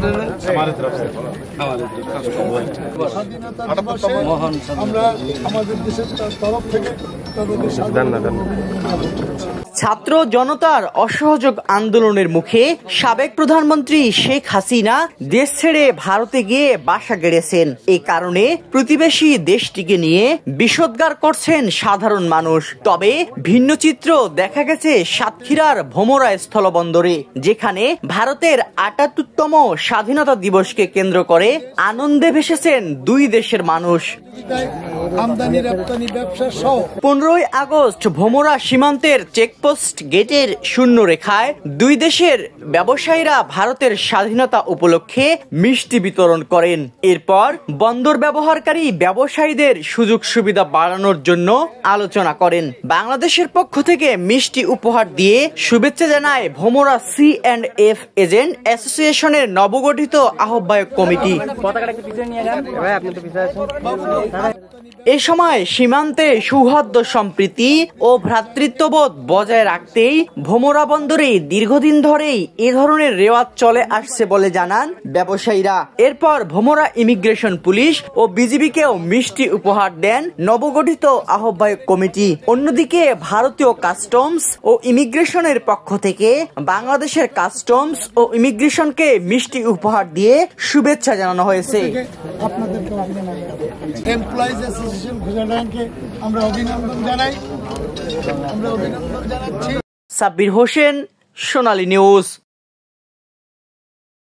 हमारे तरफ से আমরা আমাদের দেশের তরফ থেকে ছাত্র জনতার অসহযোগ আন্দোলনের মুখে সাবেক প্রধানমন্ত্রী শেখ হাসিনা দেশ ছেড়ে ভারতে গিয়ে বাসা গেড়েছেন। এই কারণে প্রতিবেশী দেশটিকে নিয়ে বিষোদ্গার করছেন সাধারণ মানুষ। তবে ভিন্ন চিত্র দেখা গেছে সাতক্ষীরার ভোমরা স্থলবন্দরে, যেখানে ভারতের ৭৮তম স্বাধীনতা দিবসকে কেন্দ্র করে আনন্দে ভেসেছেন দুই দেশের মানুষ। 15ই আগস্ট ভোমরা সীমান্তের চেকপোস্ট গেটের শূন্য রেখায় দুই দেশের ব্যবসায়ীরা ভারতের স্বাধীনতা উপলক্ষে মিষ্টি বিতরণ করেন। এরপর বন্দর ব্যবহারকারী ব্যবসায়ীদের সুযোগ সুবিধা বাড়ানোর জন্য আলোচনা করেন। বাংলাদেশের পক্ষ থেকে মিষ্টি উপহার দিয়ে শুভেচ্ছা জানায় ভোমরা C&F এজেন্ট অ্যাসোসিয়েশনের নবগঠিত আহ্বায়ক কমিটি। এ সময় সীমান্তে সৌহার্দ্য সম্প্রীতি ও ভ্রাতৃত্ববোধ বজায় রাখতেই ভোমরা বন্দরে দীর্ঘদিন ধরেই এ ধরনের রেওয়াজ চলে আসছে বলে জানান ব্যবসায়ীরা। এরপর ভোমরা ইমিগ্রেশন পুলিশ ও বিজিবিকেও মিষ্টি উপহার দেন নবগঠিত আহ্বায়ক কমিটি। অন্যদিকে ভারতীয় কাস্টমস ও ইমিগ্রেশনের পক্ষ থেকে বাংলাদেশের কাস্টমস ও ইমিগ্রেশনকে মিষ্টি উপহার দিয়ে শুভেচ্ছা জানানো হয়েছে। আমরা অভিনন্দন জানাই। সাব্বির হোসেন, সোনালী নিউজ।